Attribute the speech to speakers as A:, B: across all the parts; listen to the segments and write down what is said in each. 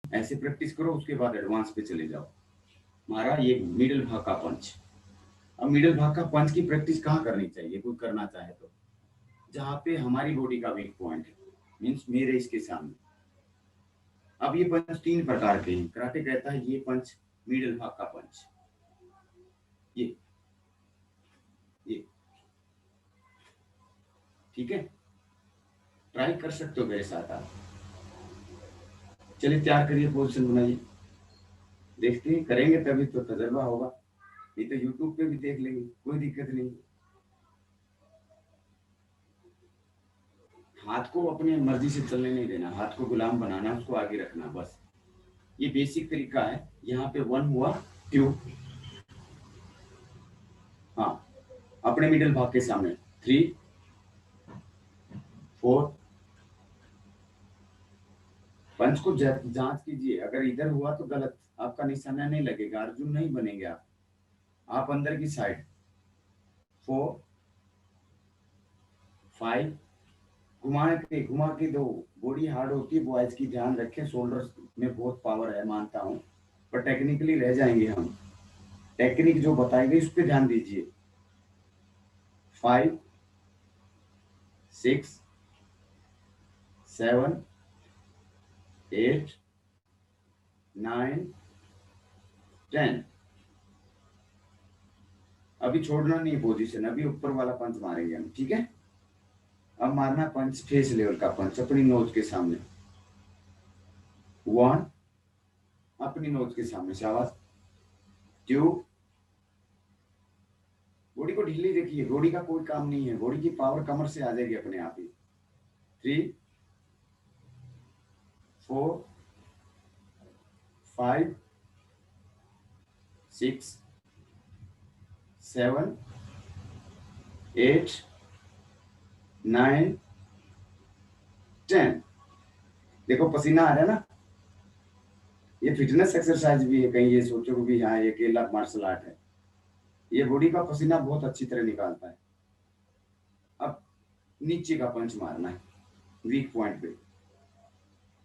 A: ऐसे प्रैक्टिस करो, उसके बाद एडवांस पे चले जाओ। हमारा ये मिडिल भाग का पंच। अब मिडिल भाग का पंच की प्रैक्टिस कहाँ करनी चाहिए कोई करना चाहे तो? जहाँ पे हमारी बॉडी का वीक पॉइंट है, मीन्स मेरे इसके सामने। अब ये पंच तीन प्रकार के हैं। कराटे कहता है ये पंच मिडिल भाग का पंच, ये ठीक है। ट्राई कर सकते हो मेरे साथ आप। चलिए तैयार करिए, पोजीशन बनाइए, देखते हैं, करेंगे तभी तो तजर्बा होगा। नहीं तो यूट्यूब पे भी देख लेंगे, कोई दिक्कत नहीं। हाथ को अपने मर्जी से चलने नहीं देना, हाथ को गुलाम बनाना, उसको आगे रखना बस। ये बेसिक तरीका है। यहाँ पे वन हुआ, टू, हाँ, अपने मिडिल भाग के सामने, थ्री, फोर। पंच को जांच कीजिए, अगर इधर हुआ तो गलत, आपका निशाना नहीं लगेगा, अर्जुन नहीं बनेंगे आप अंदर की साइड, फोर, फाइव, घुमा के दो। बॉडी हार्ड होती है बॉयज की, ध्यान रखें, शोल्डर में बहुत पावर है मानता हूँ, पर टेक्निकली रह जाएंगे हम। टेक्निक जो बताई गई उस पर ध्यान दीजिए। Five, six, seven, eight, nine, ten. अभी छोड़ना नहीं पोजीशन, अभी ऊपर वाला पंच मारेंगे हम, ठीक है। अब मारना पंच फेस लेवल का पंच अपनी नोज के सामने, वन, अपनी नोज के सामने, शाबाश, टू, बॉडी को ढीली देखिए, बॉडी का कोई काम नहीं है, बॉडी की पावर कमर से आ जाएगी अपने आप ही, three, four, five, six, seven, eight, nine, ten. देखो पसीना आ रहा है ना, ये फिटनेस एक्सरसाइज भी है, कहीं ये सोचो कि हाँ ये अकेला मार्शल आर्ट है। ये बॉडी का पसीना बहुत अच्छी तरह निकालता है। अब नीचे का पंच मारना है वीक पॉइंट पे।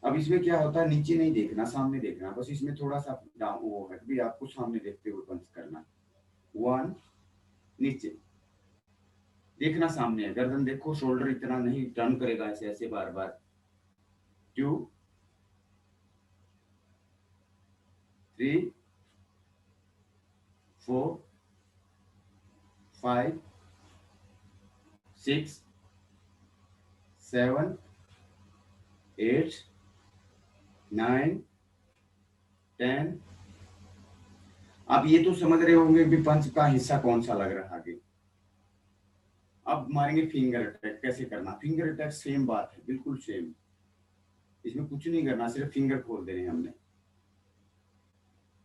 A: अब इसमें क्या होता है, नीचे नहीं देखना, सामने देखना, बस इसमें थोड़ा सा डाउन वो है कि आपको सामने देखते हुए पंच करना। वन, नीचे देखना, सामने है, गर्दन देखो, शोल्डर इतना नहीं टर्न करेगा ऐसे ऐसे बार बार। Two, three, four, five, six, seven, eight, nine, ten. अब ये तो समझ रहे होंगे कि पंच का हिस्सा कौन सा लग रहा है आगे। अब मारेंगे फिंगर अटैक, कैसे करना फिंगर अटैक, सेम बात है, बिल्कुल सेम। इसमें कुछ नहीं करना, सिर्फ फिंगर खोल देने हमने।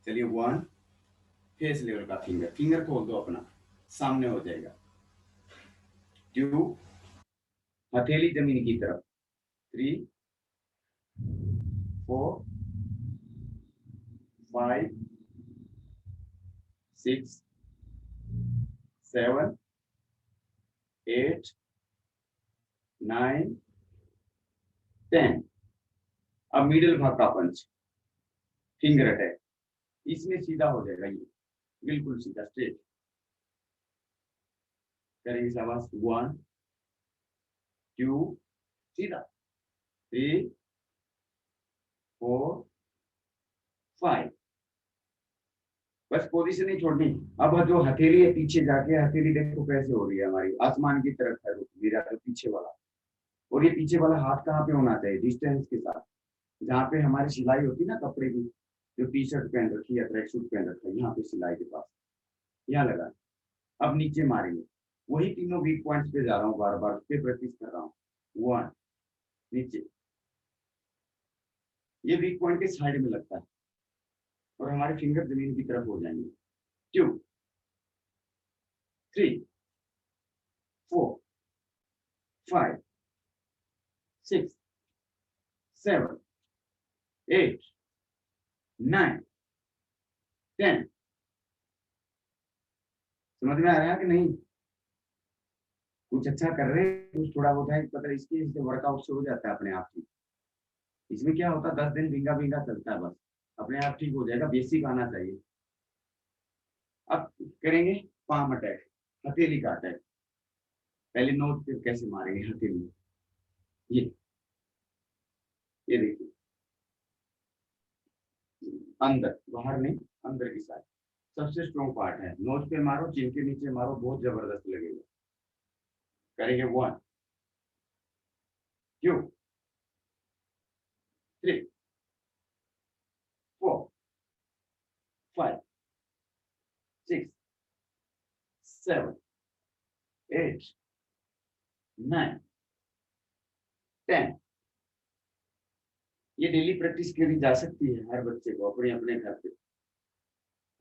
A: चलिए वन, फेस लेवल का फिंगर, फिंगर खोल दो अपना, सामने हो जाएगा। टू, हथेली जमीन की तरफ, three, four, five, six, seven, eight, nine, ten. अब मिडिल भाग का पंच, फिंगर अटैक, इसमें सीधा हो जाएगा ये, बिल्कुल सीधा स्ट्रेट करेंगे, शाबाश, वन, टू, सीधा, थ्री, फोर, फाइव। बस पोजीशन नहीं छोड़नी। अब जो हथेली है पीछे जाके, हथेली देखो कैसे हो रही है हमारी, आसमान की तरफ है रुख मेरा, तो पीछे वाला। और ये पीछे वाला हाथ कहाँ पे होना चाहिए, डिस्टेंस के साथ, जहाँ पे हमारी सिलाई होती है ना कपड़े की, जो टी शर्ट पहन रखी है, ट्रैक सूट पहन रखा है, यहाँ पे सिलाई के पास, यहाँ लगा। अब नीचे मारेंगे, वही तीनों वीक पॉइंट्स पे जा रहा हूँ, बार बार उस पे प्रैक्टिस कर रहा हूँ। वन, नीचे, ये वीक पॉइंट के साइड में लगता है, और हमारे फिंगर जमीन की तरफ हो जाएंगे। Two, three, four, five, six, seven, eight, nine, ten. समझ में आ रहा है कि नहीं? कुछ अच्छा कर रहे हैं, कुछ थोड़ा बहुत है, पता इसकी वर्कआउट से हो जाता है अपने आप ही। इसमें क्या होता है 10 दिन भिंगा भिंगा चलता है, बस अपने आप ठीक हो जाएगा, बेसिक आना चाहिए। अब करेंगे पाम अटैक, हथेली का अटैक। पहले नोट पे कैसे मारेंगे हथेली, ये ये देखिए, अंदर, बाहर नहीं, अंदर की साइड सबसे स्ट्रॉन्ग पार्ट है। नोज पे मारो, चिन के नीचे मारो, बहुत जबरदस्त लगेगा। करेंगे 1 2 3 4 5 6 7 8 9 10। ये डेली प्रैक्टिस करी जा सकती है हर बच्चे को अपने अपने घर पे।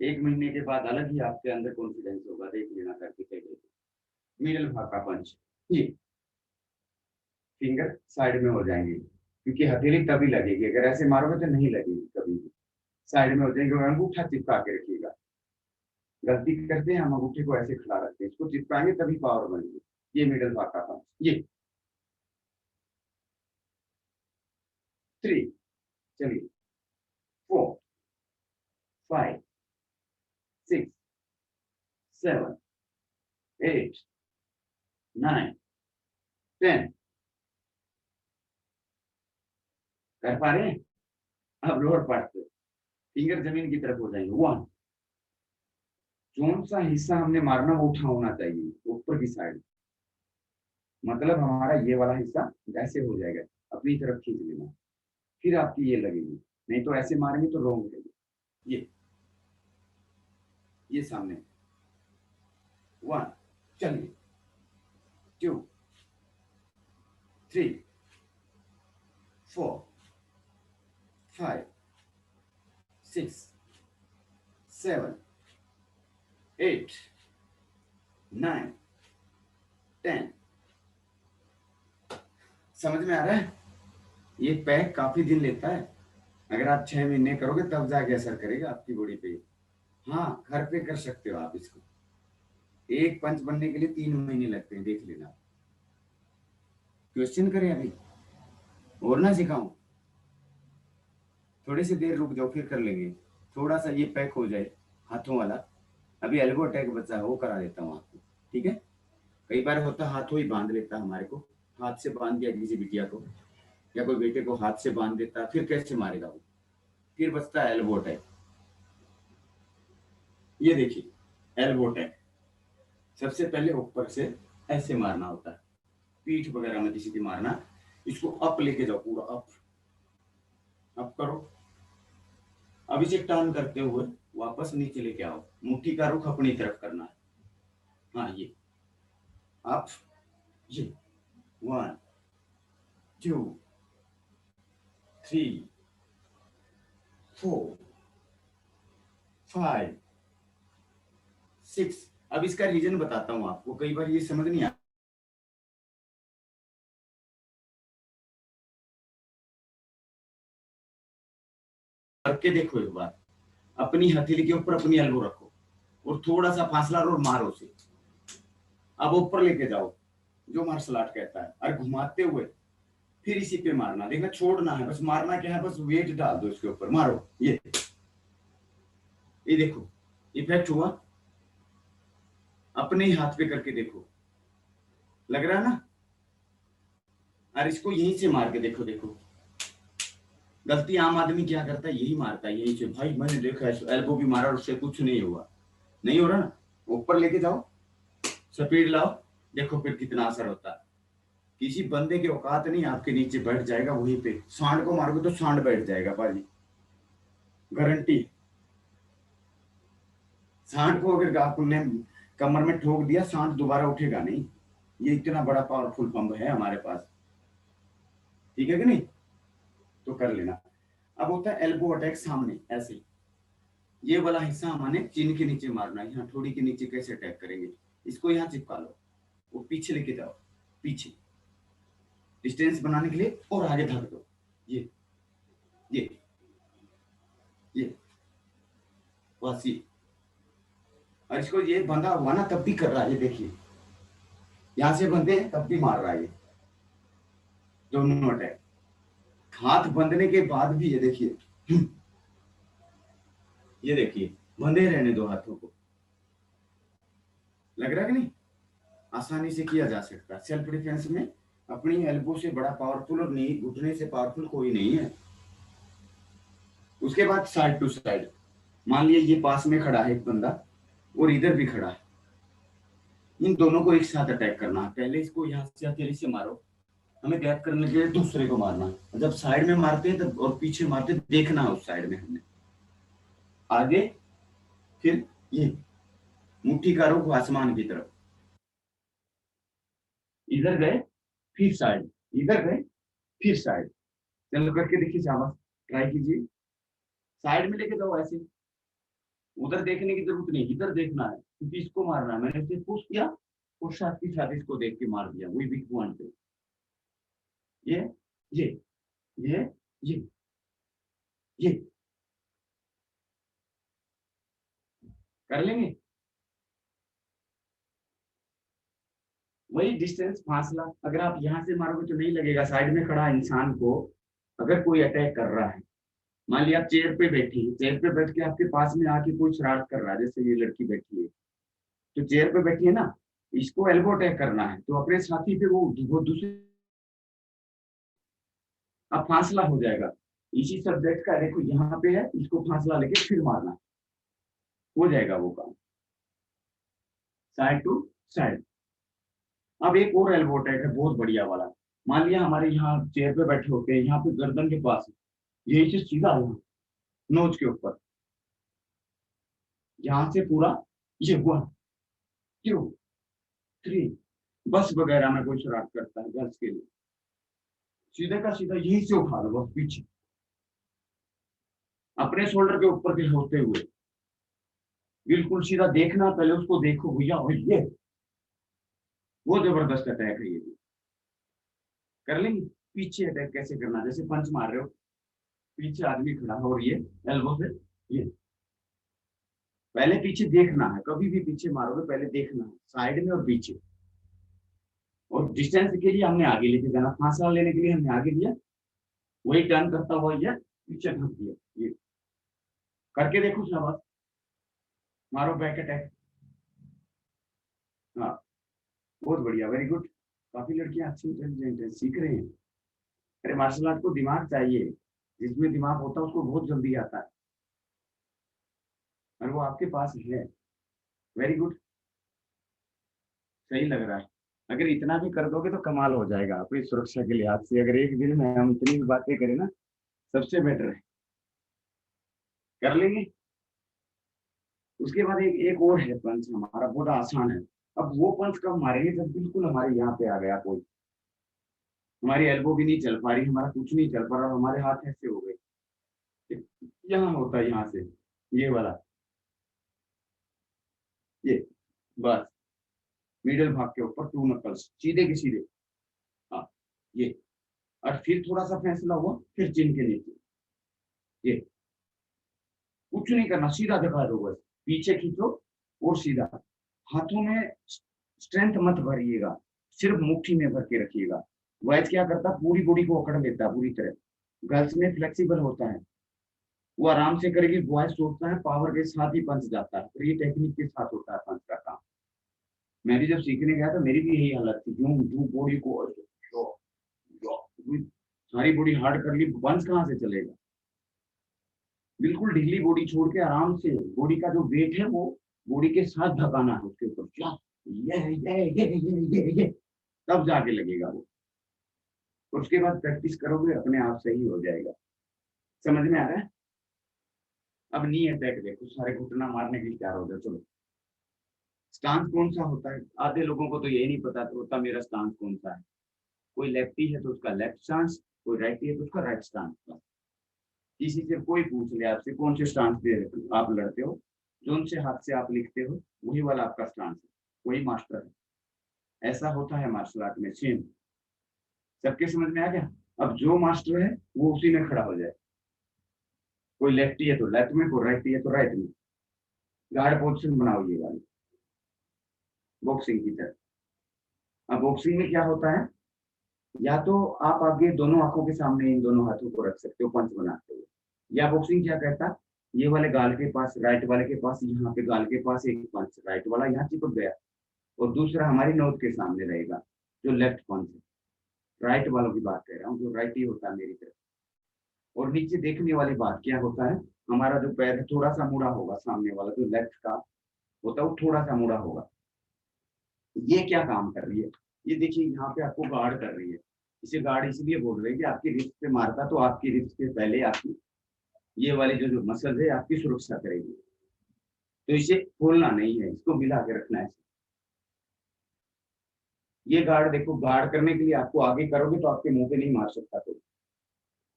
A: 1 महीने के बाद अलग ही आपके अंदर कॉन्फिडेंस होगा, देख लेना करके कैसे। मिडल भाग का पंच, ये फिंगर साइड में हो जाएंगे, क्योंकि हथेली तभी लगेगी, अगर ऐसे मारोगे तो नहीं लगेगी कभी भी। साइड में हो जाएंगे और अंगूठा चिपका के रखिएगा। गलती करते हैं हम, अंगूठे को ऐसे खड़ा रखते हैं, इसको चिपकाएंगे तभी पावर बनेगी। ये मिडल भाग का पंच, ये 3, चलिए 4 5 6 7 8 9 10। कर पा रहे हैं? अब लोअर पार्ट पे फिंगर जमीन की तरफ हो जाएंगे। 1, कौन सा हिस्सा हमने मारना वो उठा होना चाहिए, ऊपर की साइड, मतलब हमारा ये वाला हिस्सा ऐसे हो जाएगा, अपनी तरफ खींच लेना, फिर आपकी ये लगेगी। नहीं तो ऐसे मारेंगे तो रोंग लगेगी। ये सामने 1, चलिए 2 3 4 5 6 7 8 9 10। समझ में आ रहा है? ये पैक काफी दिन लेता है, अगर आप 6 महीने करोगे तब जाके असर करेगा आपकी बॉडी पे। हाँ, घर पे कर सकते हो आप इसको। एक पंच बनने के लिए 3 महीने लगते हैं, देख लेना। क्वेश्चन करें अभी और ना सिखाऊं? थोड़ी सी देर रुक जाओ, फिर कर लेंगे। थोड़ा सा ये पैक हो जाए हाथों वाला, अभी एल्बो अटैक बचा है वो करा देता हूँ आपको, ठीक है? कई बार होता हाथों ही बांध लेता हमारे को, हाथ से बांध दिया किसी बिटिया को या कोई बेटे को हाथ से बांध देता, फिर कैसे मारेगा वो? फिर बचता है एल्बो अटैक। ये देखिए एल्बो अटैक, सबसे पहले ऊपर से ऐसे मारना होता है, पीठ वगैरह में किसी की मारना। इसको अप लेके जाओ, पूरा अप, अप करो। अब इसे टर्न करते हुए वापस नीचे लेके आओ, मुट्ठी का रुख अपनी तरफ करना है। हाँ, ये अप, ये 1 2 3 4 5 6। अब इसका रीजन बताता हूं आपको, कई बार ये समझ नहीं आता। करके देखो एक बार, अपनी हथेली के ऊपर अपनी एल्बो रखो और थोड़ा सा फासला और मारो उसे। अब ऊपर लेके जाओ, जो मार्शल आर्ट कहता है, और घुमाते हुए फिर इसी पे मारना, देखना छोड़ना है, बस मारना क्या है, बस वेट डाल दो इसके ऊपर, मारो। ये देखो इफेक्ट हुआ, अपने ही हाथ पे करके देखो, लग रहा है ना? और इसको यहीं से मार के देखो, देखो गलती आम आदमी क्या करता है, यही मारता है यहीं से। भाई मैंने देखा है एल्बो भी मारा और उससे कुछ नहीं हुआ, नहीं हो रहा ना? ऊपर लेके जाओ, स्पीड लाओ, देखो फिर कितना असर होता है। किसी बंदे की औकात नहीं, आपके नीचे बैठ जाएगा वहीं पे। सांड को मारोगे तो सांड बैठ जाएगा भाजी, गारंटी। सांड को अगर आपने कमर में ठोक दिया, सांड दोबारा उठेगा नहीं। ये इतना बड़ा पावरफुल पंप है हमारे पास, ठीक है कि नहीं? तो कर लेना। अब होता है एल्बो अटैक, सामने ऐसे, ये वाला हिस्सा हमने चिन के नीचे मारना है, यहाँ थोड़ी के नीचे कैसे अटैक करेंगे, इसको यहाँ चिपका लो, वो पीछे लेके जाओ, पीछे डिस्टेंस बनाने के लिए, और आगे धक दो। ये ये ये बस ये। और इसको ये बंधा हुआ ना तब भी कर रहा है, ये देखिए, यहाँ से बंधे हैं तब भी मार रहा है ये, दोनों अटैक। हाथ बंधने के बाद भी ये देखिए, ये देखिए, बंधे रहने दो हाथों को। लग रहा है कि नहीं? आसानी से किया जा सकता है। सेल्फ डिफेंस में अपनी एल्बो से बड़ा पावरफुल और नी घुटने से पावरफुल कोई नहीं है। उसके बाद साइड टू साइड, मान लिया ये पास में खड़ा है एक बंदा और इधर भी खड़ा है, इन दोनों को एक साथ अटैक करना है। पहले इसको यहाँ से अकेले से मारो, हमें गैप करने के लिए दूसरे को मारना। जब साइड में मारते हैं तब और पीछे मारते देखना है उस साइड में हमने। आगे फिर ये मुट्ठी का रुख आसमान की तरफ, इधर गए फिर साइड, इधर गए फिर साइड। चलो करके देखिए, शाबाश, ट्राई कीजिए। साइड में लेके जाओ ऐसे, उधर देखने की जरूरत नहीं, इधर देखना है क्योंकि इसको मारना है। मैंने इसे पुश किया और साथ ही साथ इसको देख के मार दिया, वही वीक पॉइंट पे। ये ये ये ये ये कर लेंगे। वही डिस्टेंस, फासला। अगर आप यहाँ से मारोगे तो नहीं लगेगा। साइड में खड़ा इंसान को अगर कोई अटैक कर रहा है, मान लिया आप चेयर पे बैठी है, चेयर पे बैठ के आपके पास में आके कोई शरारत कर रहा है, जैसे ये लड़की बैठी है तो चेयर पे बैठी है ना, इसको एल्बो अटैक करना है तो अपने साथी पे वो दूसरे, अब फासला हो जाएगा। इसी सब्जेक्ट का देखो यहाँ पे है, इसको फासला लेके फिर मारना, हो जाएगा वो काम। Side to side. अब एक और एल्बो अटैक है बहुत बढ़िया वाला। मान लिया हमारे यहाँ चेयर पे बैठे होते हैं, यहाँ पे गर्दन के पास यही चीज सीधा हुआ नोज के ऊपर, यहाँ से पूरा ये 1 2 3, बस वगैरह में कोई शरारत करता है गर्ल्स के लिए, सीधे का सीधा यहीं से उठा दो बस पीछे, अपने शोल्डर के ऊपर के होते हुए बिल्कुल सीधा। देखना पहले उसको, देखो भैया ये वो जबरदस्त अटैक है ये भी। कर लेंगे। पीछे अटैक कैसे करना, जैसे पंच मार रहे हो, पीछे आदमी खड़ा हो और ये एल्बो से ये, पहले पीछे देखना है। कभी भी पीछे मारोगे पहले देखना है, साइड में और पीछे। और डिस्टेंस के लिए हमने आगे लेके जाना, फासला लेने के लिए हमने आगे दिया, वही टर्न करता हुआ ये पीछे ढक दिया। ये करके देखो, शाबाश, मारो बैक अटैक। हाँ, बहुत बढ़िया, वेरी गुड। काफी लड़कियां अच्छी इंटेलिजेंट है, सीख रहे हैं। अरे मार्शल आर्ट को दिमाग चाहिए, जिसमें दिमाग होता है उसको बहुत जल्दी आता है, और वो आपके पास है। वेरी गुड, सही लग रहा है। अगर इतना भी कर दोगे तो कमाल हो जाएगा अपनी सुरक्षा के लिहाज से। अगर एक दिन में हम इतनी भी बातें करें ना, सबसे बेटर है। कर लेंगे। उसके बाद एक और है पंच हमारा, बहुत आसान है। अब वो पंच कब मारेंगे जब बिल्कुल हमारे यहाँ पे आ गया कोई, हमारी एल्बो भी नहीं चल पा रही, हमारा कुछ नहीं चल पा रहा, हमारे हाथ ऐसे हो गए। यहाँ होता है, यहाँ से ये वाला, ये बस मिडल भाग के ऊपर 2 नकल्स सीधे के सीधे। हाँ, ये। और फिर थोड़ा सा फैसला हुआ, फिर चिन के नीचे, ये कुछ नहीं करना, सीधा दिखा दो बस, पीछे खींचो और सीधा। हाथों में स्ट्रेंथ मत भरिएगा, सिर्फ मुट्ठी में भर के रखिएगा। वैज क्या करता, पूरी बॉडी को पकड़ लेता है पूरी तरह। गर्ल्स में फ्लेक्सिबल होता है, वो आराम से करेगी। बॉयज सोचता है पावर के साथ ही पंच जाता है, तो ये टेक्निक के साथ होता है पंच का काम। मैं भी जब सीखने गया था मेरी भी यही हालत थी, यूं बॉडी को सारी बॉडी हार्ड कर ली, पंच कहाँ से चलेगा। बिल्कुल ढीली बॉडी छोड़ के आराम से बॉडी का जो वेट है वो बॉडी के साथ धकाना है उसके ऊपर, क्या ये तब जाके लगेगा वो। उसके बाद प्रैक्टिस करोगे अपने आप सही हो जाएगा। समझ में आ रहा है? अब नी अटैक देखो, सारे घुटना मारने के लिए तैयार हो जाओ। चलो, स्टांस कौन सा होता है, आधे लोगों को तो यही नहीं पता तो होता मेरा स्टांस कौन सा है। कोई लेफ्टी है तो उसका लेफ्ट स्टांस, कोई राइटी है तो उसका राइट स्टांस। किसी से कोई पूछ ले आपसे कौन से स्टांस पे आप लड़ते हो, जोन से हाथ से आप लिखते हो, वही वाला आपका स्टांस है, वही मास्टर है। ऐसा होता है मार्शल आर्ट में, सेम। सबके समझ में आ गया? अब जो मास्टर है वो उसी में खड़ा हो जाए। कोई लेफ्टी है तो लेफ्ट में, कोई राइटी है तो राइट में। गार्ड पोजिशन बनाओ ये वाली, बॉक्सिंग की तरह। अब बॉक्सिंग में क्या होता है, या तो आप आगे दोनों आंखों के सामने इन दोनों हाथों को रख सकते हो पंच बनाते हुए, या बॉक्सिंग क्या कहता, ये वाले गाल के पास, राइट वाले के पास, यहाँ पे गाल के पास एक पंच, राइट वाला यहाँ चिपक गया, और दूसरा हमारी नोज के सामने रहेगा जो लेफ्ट पंच है। राइट वालों की बात कर रहा हूँ, जो राइट ही होता है मेरी तरफ। और नीचे देखने वाली बात क्या होता है, हमारा जो पैर है थोड़ा सा मुड़ा होगा, सामने वाला जो लेफ्ट का होता है वो थोड़ा सा मुड़ा होगा। ये क्या काम कर रही है, ये देखिए यहाँ पे आपको गार्ड कर रही है। इसे गार्ड इसलिए बोल रहे हैं कि आपकी रिस्ट पे मारता तो आपकी रिस्ट के पहले आपकी ये वाले जो मसल है आपकी सुरक्षा करेगी। तो इसे खोलना नहीं है, इसको मिला के रखना है। ये गार्ड देखो, गार्ड करने के लिए आपको आगे करोगे तो आपके मुंह पे नहीं मार सकता कोई।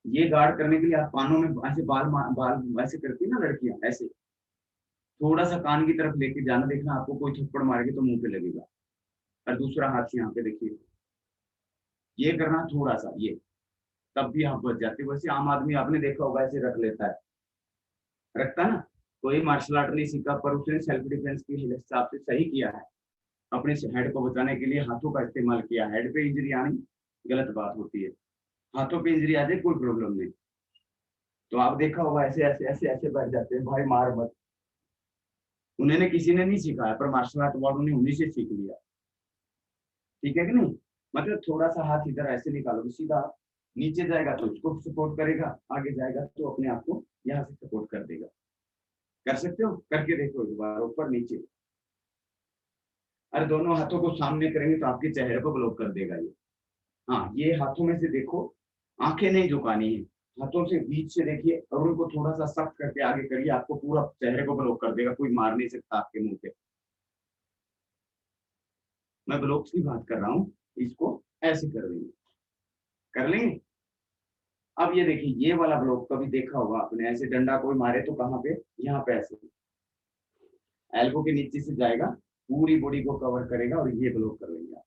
A: ये गार्ड करने के लिए आप कानों में ऐसे बाल वैसे करती है ना लड़कियां, ऐसे थोड़ा सा कान की तरफ लेके जाना, देखना आपको कोई थप्पड़ मारेगी तो मुंह पे लगेगा। और दूसरा हाथ यहाँ पे देखिए, ये करना थोड़ा सा, ये तब भी आप बच जाते हो। वैसे आम आदमी आपने देखा होगा ऐसे रख लेता है, रखता ना, कोई मार्शल आर्ट नहीं सीखा पर उसने सेल्फ डिफेंस के हिसाब से सही किया है, अपने हेड को बचाने के लिए हाथों का इस्तेमाल किया। हेड पे इंजरी आनी गलत बात होती है, हाथों पे इंजरी आ जाए कोई प्रॉब्लम नहीं। तो आप देखा होगा ऐसे ऐसे ऐसे ऐसे बैठ जाते हैं, भाई मार मत। उन्होंने किसी ने नहीं सिखाया, पर मार्शल आर्ट वालों ने उन्हीं से सीख लिया। ठीक है कि नहीं, मतलब थोड़ा सा हाथ इधर ऐसे निकालो, सीधा नीचे जाएगा तो उसको सपोर्ट करेगा, आगे जाएगा तो अपने आप को यहाँ से सपोर्ट कर देगा। कर सकते हो, करके देखो एक बार, ऊपर नीचे। अरे दोनों हाथों को सामने करेंगे तो आपके चेहरे को ब्लॉक कर देगा ये। हाँ, ये हाथों में से देखो, आंखें नहीं झुकानी है, हाथों से बीच से देखिए और उनको थोड़ा सा सख्त करके आगे करिए, आपको पूरा चेहरे को ब्लॉक कर देगा, कोई मार नहीं सकता आपके मुंह पे। मैं ब्लॉक्स की बात कर रहा हूँ, इसको ऐसे कर देंगे, कर लेंगे। अब ये देखिए, ये वाला ब्लॉक कभी देखा होगा आपने, ऐसे डंडा कोई मारे तो कहाँ पे, यहाँ पे ऐसे एल्बो के नीचे से जाएगा, पूरी बॉडी को कवर करेगा और ये ब्लॉक कर लेंगे आप।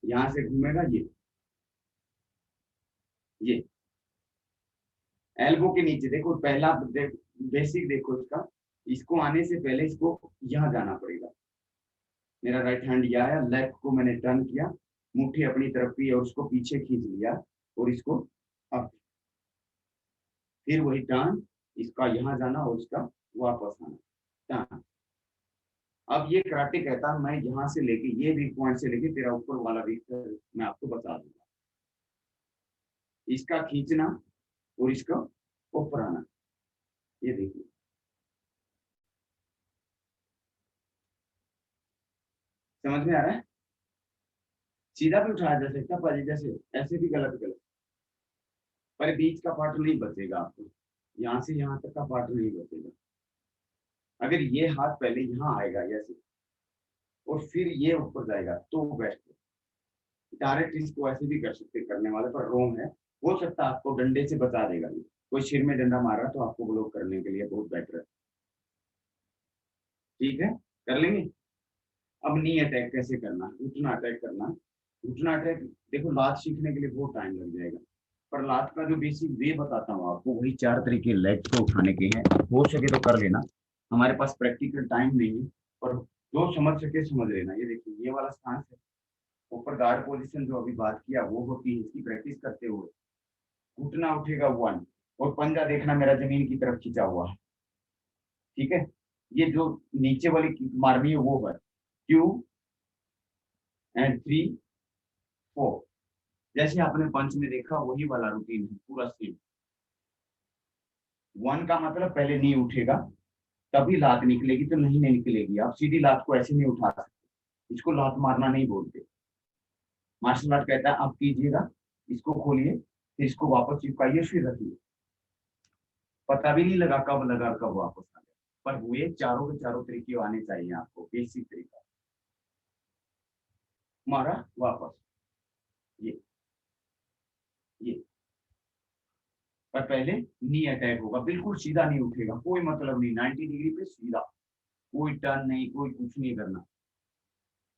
A: यहाँ से घूमेगा ये एल्बो के नीचे देखो, पहला बेसिक देखो इसका, इसको आने से पहले इसको यहाँ जाना पड़ेगा। मेरा राइट हैंड यह आया, लेफ्ट को मैंने टर्न किया, मुट्ठी अपनी तरफ की और उसको पीछे खींच लिया, और इसको अब फिर वही टर्न, इसका यहाँ जाना और इसका वापस आना, टर्न। अब ये कराटे कहता है, मैं यहाँ से लेके ये वीक पॉइंट से लेके तेरा ऊपर वाला वीक मैं आपको बता दूंगा। इसका खींचना और इसका ऊपर आना, ये देखिए, समझ में आ रहा है। सीधा भी उठाया जा सकता है, जैसे ऐसे भी गलत गलत, पर बीच का पार्ट नहीं बचेगा आपको, यहाँ से यहाँ तक का पार्ट नहीं बचेगा। अगर ये हाथ पहले यहाँ आएगा ऐसे और फिर ये ऊपर जाएगा तो बेस्ट है। डायरेक्ट इसको ऐसे भी कर सकते करने वाले, पर रोंग है, हो सकता है आपको डंडे से बचा देगा ये, कोई सिर में डंडा मार रहा तो आपको ब्लॉक करने के लिए बहुत बेटर है। ठीक है, कर लेंगे। अब नी अटैक कैसे करना, घुटना अटैक करना। घुटना अटैक देखो, लात सीखने के लिए बहुत टाइम लग जाएगा, पर लात का जो बेसिक वे बताता हूँ आपको, वही 4 तरीके लेग को उठाने के हैं, हो सके तो कर लेना। हमारे पास प्रैक्टिकल टाइम नहीं है, पर जो समझ सके समझ लेना। ये देखिए, ये वाला स्थान है, ऊपर गार्ड पोजीशन जो अभी बात किया वो होती है, इसकी प्रैक्टिस करते हुए घुटना उठेगा 1, और पंजा देखना मेरा जमीन की तरफ खींचा हुआ है। ठीक है, ये जो नीचे वाली किक मारनी है वो है 2 एंड 3 4, जैसे आपने पंच में देखा वही वाला रूटीन है पूरा सेम। 1 का मतलब पहले नहीं उठेगा, तभी लात निकलेगी, तो नहीं निकलेगी, आप सीधी लात को ऐसे नहीं उठा सकते, इसको लात मारना नहीं बोलते। मार्शल आर्ट कहता है आप कीजिएगा, इसको खोलिए, फिर इसको वापस चिपकाइए, फिर रखिए, पता भी नहीं लगा कब लगा कब वापस आ गया। पर हुए चारों के चारों तरीके आने चाहिए आपको, बेसिक तरीका, मारा वापस, ये ये पर पहले नी अटैक होगा, बिल्कुल सीधा नहीं उठेगा, कोई मतलब नहीं, 90 डिग्री पे सीधा, कोई टर्न नहीं, कोई कुछ नहीं करना।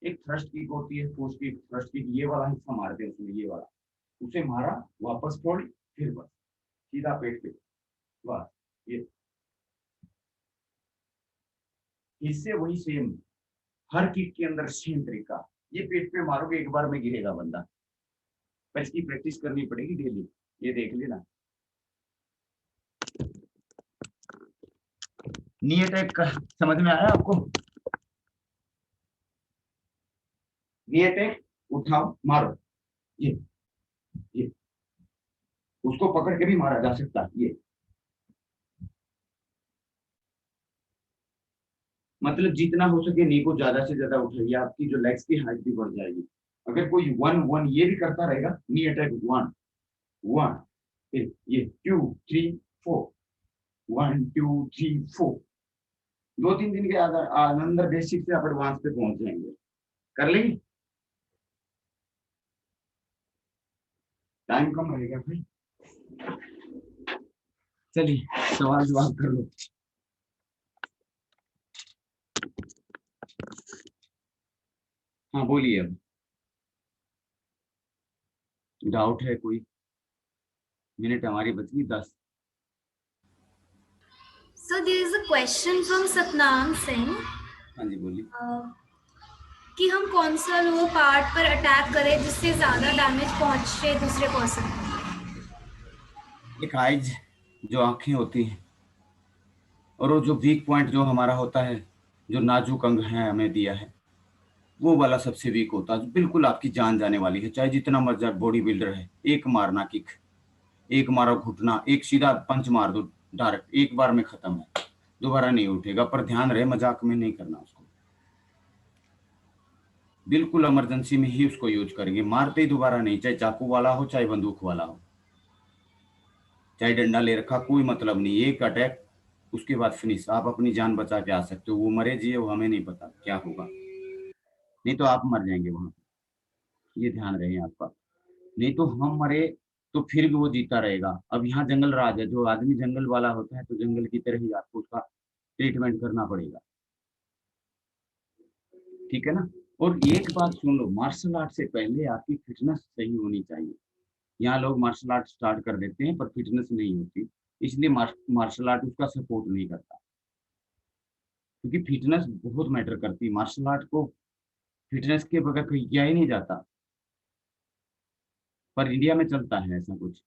A: एक थ्रस्ट किक होती है, फोर्स किक, थ्रस्ट किक, ये वाला हिस्सा मारते हैं उसमें, ये वाला, उसे मारा वापस छोड़, फिर बस सीधा पेट पे, बस ये इससे वही सेम, हर किक के अंदर सेम तरीका। ये पेट पे मारोगे एक बार में गिरेगा बंदा, पर इसकी प्रैक्टिस करनी पड़ेगी डेली। ये देख लेना। नी अटैक समझ में आया आपको? नी अटैक, उठाओ मारो, ये उसको पकड़ के भी मारा जा सकता है। ये मतलब जितना हो सके नी को ज्यादा से ज्यादा उठाइए, आपकी जो लेग्स की हाइट भी बढ़ जाएगी। अगर कोई 1 1 ये भी करता रहेगा, नी अटैक 1 1, ये 2 3 4, 1 2 3 4, 2 3 दिन के अंदर बेसिक से आप एडवांस पे पहुंच जाएंगे। कर लेंगे? टाइम कम रहेगा भाई। चलिए सवाल जवाब कर लो। हाँ बोलिए। अब डाउट है कोई? मिनट हमारी बच गई 10।
B: So there is a question from Satnam Singh.
A: हाँ जी बोलिए।
B: कि हम कौन सा लो पार्ट पर अटैक करें जिससे ज्यादा डैमेज पहुंचे दूसरे पर्सन को?
A: एक आइज जो आंखें होती हैं, और वो जो वीक पॉइंट जो हमारा होता है, जो नाजुक अंग है हमें दिया है, वो वाला सबसे वीक होता है, बिल्कुल आपकी जान जाने वाली है। चाहे जितना मर्जी बॉडी बिल्डर है, एक मारना किक, एक मारो घुटना, एक सीधा पंच मार दो डायरेक्ट, एक बार में खत्म है, दोबारा नहीं उठेगा। पर ध्यान रहे मजाक में नहीं करना उसको, बिल्कुल इमरजेंसी में ही उसको यूज करेंगे, मारते ही दोबारा नहीं। चाहे चाकू वाला हो, चाहे बंदूक वाला हो, चाहे डंडा ले रखा, कोई मतलब नहीं। एक अटैक, उसके बाद फिनिश। आप अपनी जान बचा के आ सकते हो, वो मरे जिए वो हमें नहीं पता क्या होगा, नहीं तो आप मर जाएंगे वहां। ये ध्यान रहे आपका। नहीं तो हम मरे तो फिर भी वो जीता रहेगा। अब यहाँ जंगल राज है, जो आदमी जंगल वाला होता है तो जंगल की तरह ही आपको उसका ट्रीटमेंट करना पड़ेगा, ठीक है ना। और एक बात सुन लो, मार्शल आर्ट से पहले आपकी फिटनेस सही होनी चाहिए। यहाँ लोग मार्शल आर्ट स्टार्ट कर देते हैं पर फिटनेस नहीं होती, इसलिए मार्शल आर्ट उसका सपोर्ट नहीं करता, क्योंकि फिटनेस बहुत मैटर करती है। मार्शल आर्ट को फिटनेस के बगैर कहीं किया ही नहीं जाता, पर इंडिया में चलता है ऐसा कुछ।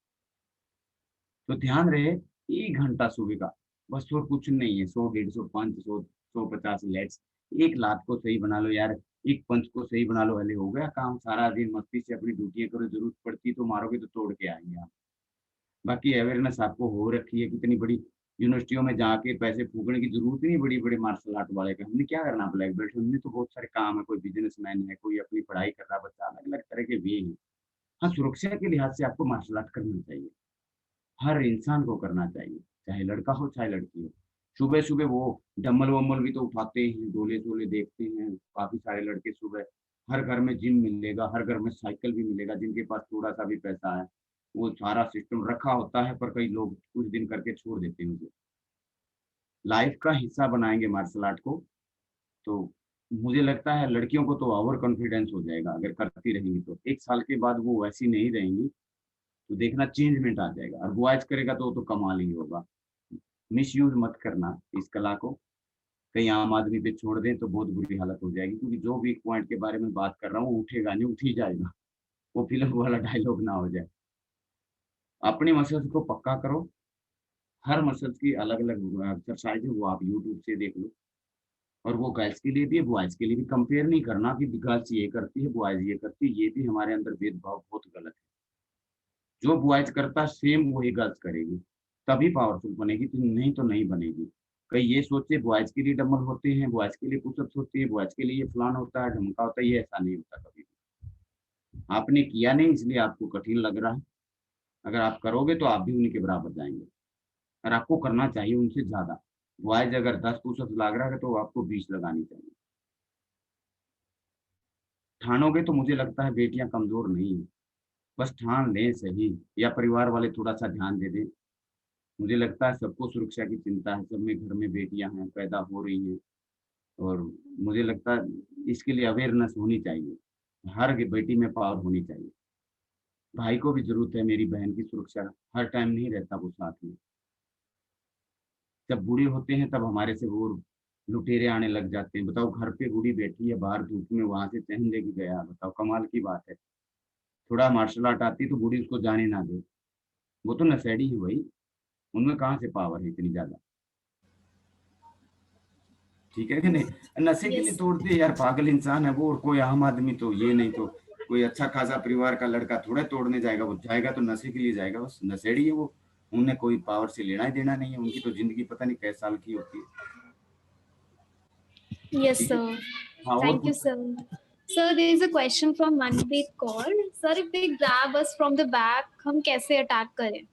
A: तो ध्यान रहे, 1 घंटा सुबह का, बस और कुछ नहीं है। 100 150 500 150 लेट्स, एक लात को सही बना लो यार, एक पंच को सही बना लो, हले हो गया काम। सारा दिन मस्ती से अपनी ड्यूटियां करो, जरूरत पड़ती तो मारोगे तो तोड़ के आएंगे आप। बाकी अवेयरनेस आपको हो रखी है, कितनी बड़ी यूनिवर्सिटियों में जाके पैसे फूकने की जरूरत नहीं बड़ी बड़ी मार्शल आर्ट वाले का। हमने क्या करना ब्लैक बेल्ट, हमने तो बहुत सारे काम है, कोई बिजनेसमैन है, कोई अपनी पढ़ाई कर रहा बच्चा, अलग अलग तरह के वे हैं। हाँ, सुरक्षा के लिहाज से आपको मार्शल आर्ट करना चाहिए, हर इंसान को करना चाहिए, चाहे लड़का हो चाहे लड़की हो। सुबह सुबह वो डम्बल वम्बल भी तो उठाते हैं, डोले शोले देखते हैं काफी सारे लड़के सुबह। हर घर में जिम मिलेगा, हर घर में साइकिल भी मिलेगा, जिनके पास थोड़ा सा भी पैसा है वो सारा सिस्टम रखा होता है। पर कई लोग कुछ दिन करके छोड़ देते हैं उसे। लाइफ का हिस्सा बनाएंगे मार्शल आर्ट को, तो मुझे लगता है लड़कियों को तो ओवर कॉन्फिडेंस हो जाएगा अगर करती रहेंगी। तो 1 साल के बाद वो वैसी नहीं रहेंगी, तो देखना चेंजमेंट आ जाएगा। और बॉयज करेगा तो वो तो कमाल ही होगा। मिस यूज मत करना इस कला को, कहीं आम आदमी पे छोड़ दें तो बहुत बुरी हालत हो जाएगी। क्योंकि जो वीक पॉइंट के बारे में बात कर रहा हूँ, उठेगा नहीं, उठ ही जाएगा, वो फिल्म वाला डायलॉग ना हो जाए। अपनी मसल्स को पक्का करो, हर मसल्स की अलग अलग एक्सरसाइज है, वो आप यूट्यूब से देख लो। और वो गर्ल्स के लिए भी है, बॉयज के लिए भी। कंपेयर नहीं करना कि गर्ल्स ये करती है बॉयज ये करती है, ये भी हमारे अंदर भेदभाव बहुत गलत है। जो बॉयज करता सेम वही गर्ल्स करेगी, तभी पावरफुल बनेगी, तो नहीं तो नहीं बनेगी। कई ये सोचे बॉयज के लिए डम्बल होते हैं, बॉयज के लिए पुशअप्स होती है, बॉयज के लिए ये फलान होता है ढमका होता है, ये ऐसा नहीं होता कभी भी। आपने किया नहीं इसलिए आपको कठिन लग रहा है, अगर आप करोगे तो आप भी उन्हीं के बराबर जाएंगे। और आपको करना चाहिए उनसे ज्यादा। बॉयज अगर 10 पुशअप्स लग रहा है तो आपको 20 लगानी चाहिए। ठानोगे तो मुझे लगता है बेटियां कमजोर नहीं है, बस ठान लें सही, या परिवार वाले थोड़ा सा ध्यान दे दें। मुझे लगता है सबको सुरक्षा की चिंता है, सब में घर में बेटियां हैं, पैदा हो रही हैं। और मुझे लगता है इसके लिए अवेयरनेस होनी चाहिए, हर बेटी में पावर होनी चाहिए। भाई को भी जरूरत है मेरी बहन की सुरक्षा, हर टाइम नहीं रहता वो साथ में। जब बूढ़े होते हैं तब हमारे से वो लुटेरे आने लग जाते हैं। बताओ, घर पे बूढ़ी बैठी है बाहर धूप में, वहां से चहन लेके गया, बताओ कमाल की बात है। थोड़ा मार्शल आर्ट आती तो बूढ़ी उसको जाने ना दे। वो तो नशेड़ी है भाई, उनमें कहाँ से पावर है इतनी ज्यादा। ठीक है कि नहीं, नशे के लिए
B: यस।
A: तोड़ते हैं यार, पागल इंसान है वो। और कोई आम आदमी तो ये नहीं तो कोई अच्छा खासा परिवार का लड़का थोड़ा तोड़ने जाएगा, वो जाएगा तो नशे के लिए जाएगा, बस नशेड़ी है वो। उन्हें कोई पावर से लेना ही देना नहीं है, उनकी तो जिंदगी पता नहीं कैसे साल की होती है।
B: Yes,
A: ठीक है।
B: sir.
A: हाँ और
B: Thank you,
A: कुछ।
B: sir. Sir, there is a question from Manpreet Kaur. Sir, if they grab us from the back, हम कैसे अटैक करें?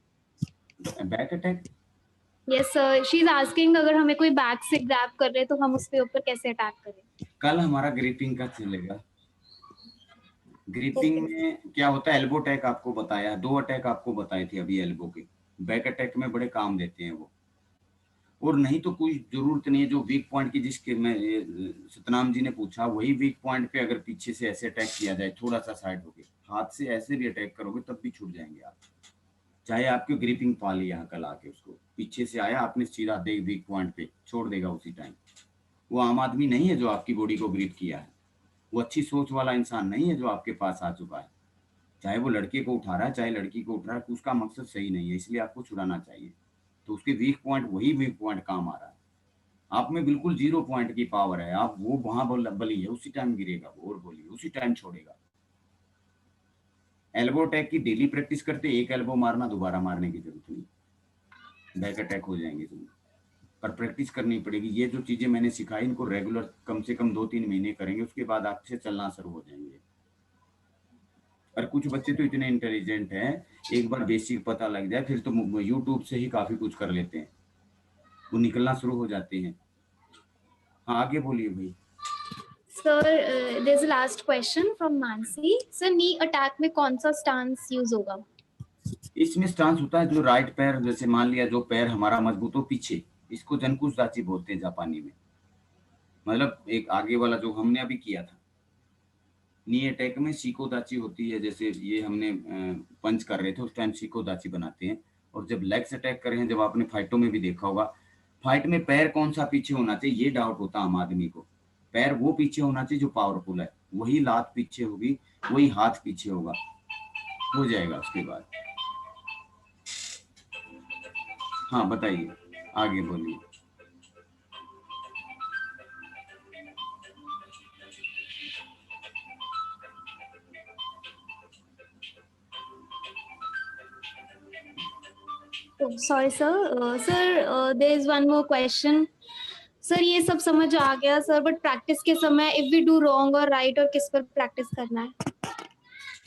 A: Back attack.
B: Yes, sir. She is asking अगर हमें कोई बैक से ग्रैब कर रहे हैं तो हम उसके ऊपर कैसे अटैक करें?
A: कल हमारा ग्रिपिंग का चलेगा। Gripping
B: Okay.
A: में क्या होता है, एल्बो अटैक आपको बताया, 2 अटैक आपको बताए थे अभी एल्बो के। बैक अटैक में बड़े काम देते हैं वो। और नहीं तो कोई जरूरत नहीं है जो वीक पॉइंट की, जिसके मैं सतनाम जी ने पूछा, वही वीक पॉइंट पे अगर पीछे से ऐसे अटैक किया जाए, थोड़ा सा साइड होके हाथ से ऐसे भी अटैक करोगे तब भी छूट जाएंगे आप। चाहे आपकी ग्रिपिंग पा ली यहाँ कल आके, उसको पीछे से आया आपने सीधा दे वीक पॉइंट पे छोड़ देगा उसी टाइम। वो आम आदमी नहीं है जो आपकी बॉडी को ग्रिप किया है, वो अच्छी सोच वाला इंसान नहीं है जो आपके पास आ चुका है। चाहे वो लड़के को उठा रहा है चाहे लड़की को उठ रहा है, उसका मकसद सही नहीं है, इसलिए आपको छुड़ाना चाहिए। तो उसके वीक पॉइंट, वही वीक पॉइंट काम आ रहा है। आप में बिल्कुल 0 पॉइंट की पावर है, आप वो वहां बली है, उसी टाइम गिरेगा वो और बोलिए उसी टाइम छोड़ेगा। एल्बो अटैक की डेली प्रैक्टिस करते, एक एल्बो मारना दोबारा मारने की जरूरत नहीं, बैक अटैक हो जाएंगे तुम्हें। पर प्रैक्टिस करनी पड़ेगी, ये जो चीजें मैंने सिखाई इनको रेगुलर कम से कम 2-3 महीने करेंगे, उसके बाद आपसे चलना शुरू हो जाएंगे। और कुछ बच्चे तो इतने इंटेलिजेंट हैं, एक बार बेसिक पता लग जाए फिर तो यूट्यूब से ही काफी कुछ कर लेते हैं, वो निकलना शुरू हो जाते हैं। हाँ आगे बोलिए भाई।
B: Sir, there's a last question from Mansi. Sir, knee attack में कौन सा stance use होगा?
A: इसमें स्टांस होता है जो राइट पैर, जैसे मान लिया जो पैर हमारा मजबूत हो पीछे, इसको जनकुश दाची बोलते हैं जापानी में। मतलब एक आगे वाला जो हमने अभी किया था, नी अटैक में सीको दाची होती है, जैसे ये हमने पंच कर रहे थे उस टाइम सीको दाची बनाते हैं। और जब लेग्स अटैक कर रहे हैं, जब आपने फाइटों में भी देखा होगा, फाइट में पैर कौन सा पीछे होना चाहिए ये डाउट होता आम आदमी को। पैर वो पीछे होना चाहिए जो पावरफुल है, वही लात पीछे होगी, वही हाथ पीछे होगा, हो जाएगा उसके बाद। हाँ बताइए, आगे बोलिए।
B: Oh, sorry, sir. Sir, there is one more question. Sir ये सब समझ आ गया सर, बट प्रैक्टिस के समय इफ वी डू रॉन्ग और राइट, और किस पर प्रैक्टिस करना है?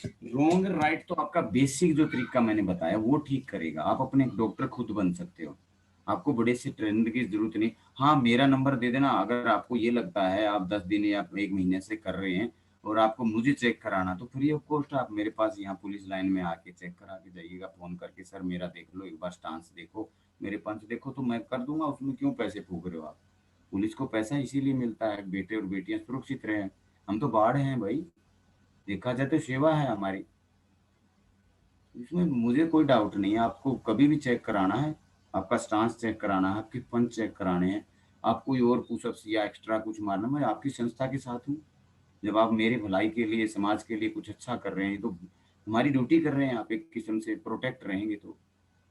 A: रॉन्ग राइट तो आपका बेसिक जो तरीका मैंने बताया वो ठीक करेगा, आप अपने डॉक्टर खुद बन सकते हो, आपको बड़े से ट्रेनर की जरूरत नहीं। हाँ मेरा नंबर दे देना, अगर आपको ये लगता है आप 10 दिन या 1 महीने से कर रहे हैं और आपको मुझे चेक कराना, तो फ्री ऑफ कॉस्ट आप मेरे पास यहाँ पुलिस लाइन में आके चेक करा के जाइएगा, फोन करके सर मेरा देख लो एक बार स्टांस देखो, मेरे पंच देखो, तो मैं कर दूंगा, उसमें क्यों पैसे फूक रहे हो आप। पुलिस को पैसा इसीलिए मिलता है बेटे और बेटियां सुरक्षित रहे। हम तो बाढ़ हैं भाई, देखा जाए तो सेवा है हमारी, इसमें मुझे कोई डाउट नहीं है। आपको कभी भी चेक कराना है, आपका स्टांस चेक कराना है, आपके पंच चेक कराने हैं, आप कोई और पुशअप्स या एक्स्ट्रा कुछ मारना, मैं आपकी संस्था के साथ हूँ। जब आप मेरे भलाई के लिए समाज के लिए कुछ अच्छा कर रहे हैं तो हमारी ड्यूटी कर रहे हैं, आप एक किस्म से प्रोटेक्ट रहेंगे, तो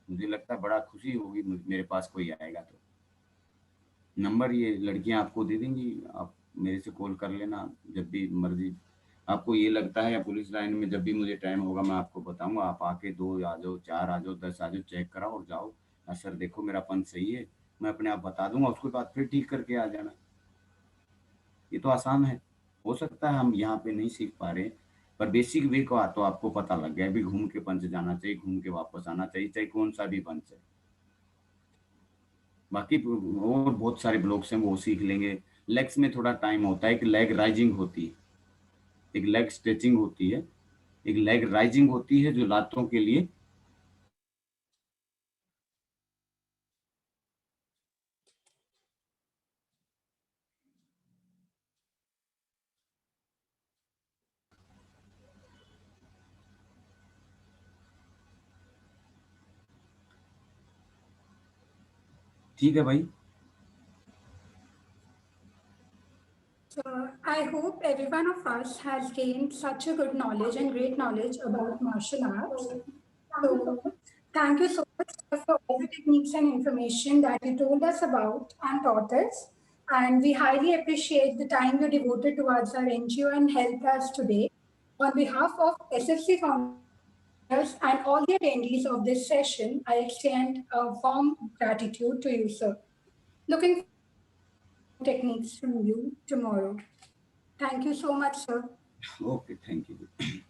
A: मुझे लगता है बड़ा खुशी होगी मेरे पास कोई आएगा तो। नंबर ये लड़कियां आपको दे देंगी, आप मेरे से कॉल कर लेना जब भी मर्जी। आपको ये लगता है या पुलिस लाइन में जब भी मुझे टाइम होगा मैं आपको बताऊंगा, आप आके 2 आ जाओ, 4 आ जाओ, 10 आ जाओ, चेक कराओ और जाओ। सर देखो मेरा पंच सही है, मैं अपने आप बता दूंगा, उसके बाद फिर ठीक करके आ जाना। ये तो आसान है। हो सकता है हम यहाँ पे नहीं सीख पा रहे, पर बेसिक वे को तो आपको पता लग गया, अभी घूम के पंच जाना चाहिए, घूम के वापस आना चाहिए, चाहे कौन सा भी पंच है। बाकी और बहुत सारे ब्लॉक्स हैं वो सीख लेंगे। लेग्स में थोड़ा टाइम होता है, एक लेग राइजिंग होती है, एक लेग स्ट्रेचिंग होती है, एक लेग राइजिंग होती है जो लातों के लिए। ठीक है भाई।
C: So I I hope every one of us has gained such a good knowledge and great knowledge about martial arts. So, thank you so much sir, for all the techniques and information that you told us about and taught us. And we highly appreciate the time you devoted towards our NGO and helped us today. On behalf of SFC Founders and all the attendees of this session, I extend a warm gratitude to you, sir. Looking techniques from you tomorrow. Thank you so much, sir.
A: Okay, thank you.